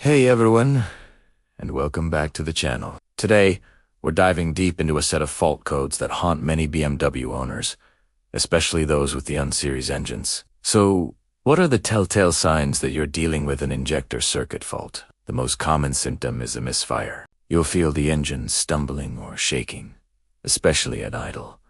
Hey everyone, and welcome back to the channel. Today, we're diving deep into a set of fault codes that haunt many BMW owners, especially those with the N-series engines. So, what are the telltale signs that you're dealing with an injector circuit fault? The most common symptom is a misfire. You'll feel the engine stumbling or shaking, especially at idle.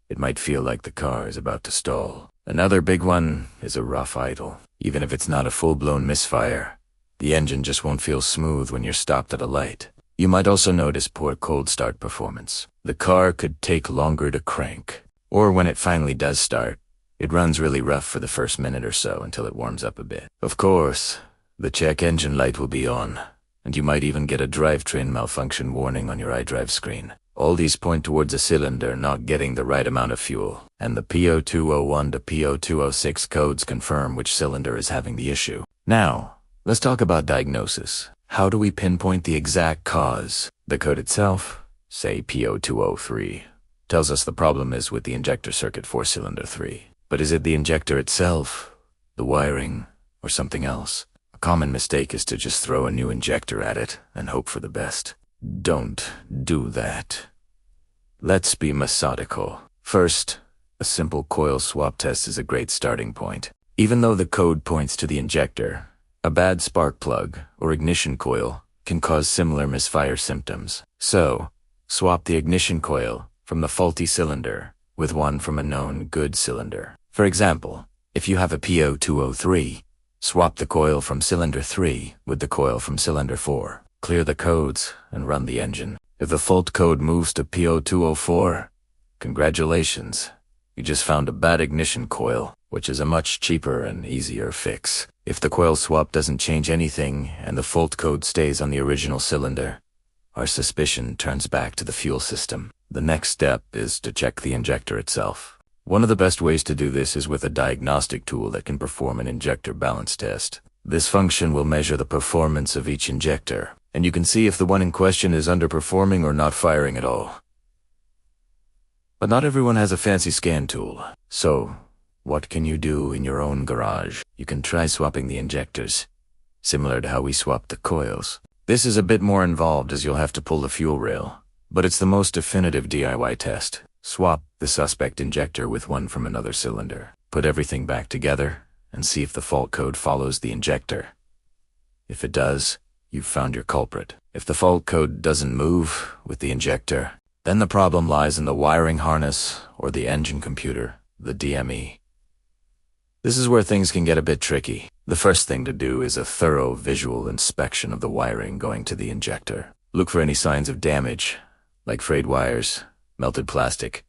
It might feel like the car is about to stall. Another big one is a rough idle. Even if it's not a full-blown misfire, the engine just won't feel smooth when you're stopped at a light. You might also notice poor cold start performance. The car could take longer to crank. Or when it finally does start, it runs really rough for the first minute or so until it warms up a bit. Of course, the check engine light will be on, and you might even get a drivetrain malfunction warning on your iDrive screen. All these point towards a cylinder not getting the right amount of fuel, and the P0201 to P0206 codes confirm which cylinder is having the issue. Now, let's talk about diagnosis. How do we pinpoint the exact cause? The code itself, say P0203, tells us the problem is with the injector circuit for cylinder 3. But is it the injector itself, the wiring, or something else? A common mistake is to just throw a new injector at it and hope for the best. Don't do that. Let's be methodical. First, a simple coil swap test is a great starting point. Even though the code points to the injector, a bad spark plug or ignition coil can cause similar misfire symptoms. So, swap the ignition coil from the faulty cylinder with one from a known good cylinder. For example, if you have a P0203, swap the coil from cylinder 3 with the coil from cylinder 4. Clear the codes and run the engine. If the fault code moves to P0204, congratulations, you just found a bad ignition coil, which is a much cheaper and easier fix. If the coil swap doesn't change anything and the fault code stays on the original cylinder, our suspicion turns back to the fuel system. The next step is to check the injector itself. One of the best ways to do this is with a diagnostic tool that can perform an injector balance test. This function will measure the performance of each injector, and you can see if the one in question is underperforming or not firing at all. But not everyone has a fancy scan tool, so what can you do in your own garage? You can try swapping the injectors, similar to how we swapped the coils. This is a bit more involved as you'll have to pull the fuel rail, but it's the most definitive DIY test. Swap the suspect injector with one from another cylinder. Put everything back together and see if the fault code follows the injector. If it does, you've found your culprit. If the fault code doesn't move with the injector, then the problem lies in the wiring harness or the engine computer, the DME. This is where things can get a bit tricky. The first thing to do is a thorough visual inspection of the wiring going to the injector. Look for any signs of damage, like frayed wires, melted plastic,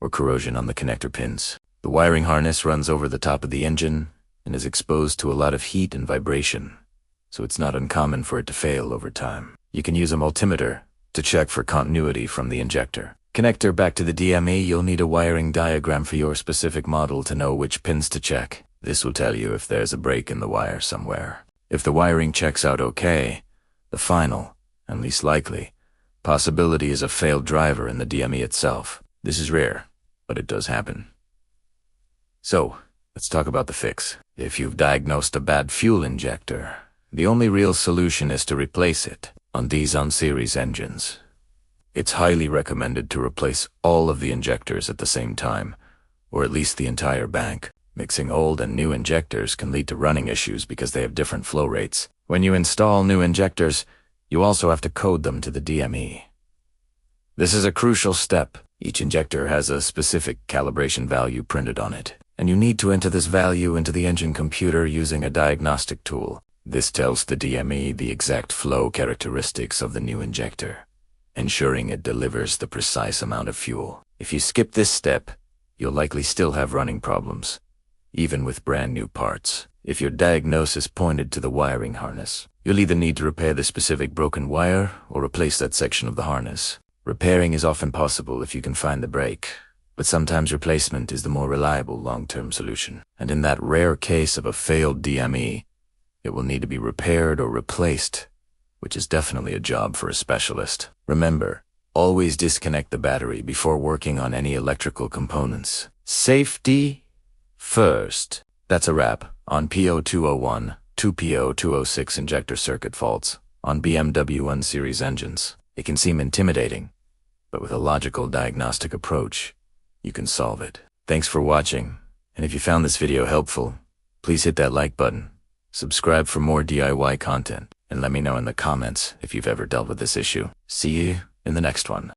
or corrosion on the connector pins. The wiring harness runs over the top of the engine and is exposed to a lot of heat and vibration, so it's not uncommon for it to fail over time. You can use a multimeter to check for continuity from the injector. Connector back to the DME, you'll need a wiring diagram for your specific model to know which pins to check. This will tell you if there's a break in the wire somewhere. If the wiring checks out okay, the final, and least likely, possibility is a failed driver in the DME itself. This is rare, but it does happen. So, let's talk about the fix. If you've diagnosed a bad fuel injector, the only real solution is to replace it. On these N-series engines, it's highly recommended to replace all of the injectors at the same time, or at least the entire bank. Mixing old and new injectors can lead to running issues because they have different flow rates. When you install new injectors, you also have to code them to the DME. This is a crucial step. Each injector has a specific calibration value printed on it, and you need to enter this value into the engine computer using a diagnostic tool. This tells the DME the exact flow characteristics of the new injector, ensuring it delivers the precise amount of fuel. If you skip this step, you'll likely still have running problems, even with brand new parts. If your diagnosis pointed to the wiring harness, you'll either need to repair the specific broken wire or replace that section of the harness. Repairing is often possible if you can find the break, but sometimes replacement is the more reliable long-term solution. And in that rare case of a failed DME, it will need to be repaired or replaced, which is definitely a job for a specialist. Remember, always disconnect the battery before working on any electrical components. Safety first. That's a wrap on P0201 two P0206 injector circuit faults on BMW 1 Series engines. It can seem intimidating, but with a logical diagnostic approach, you can solve it. Thanks for watching, and if you found this video helpful, please hit that like button, subscribe for more DIY content, and let me know in the comments if you've ever dealt with this issue. See you in the next one.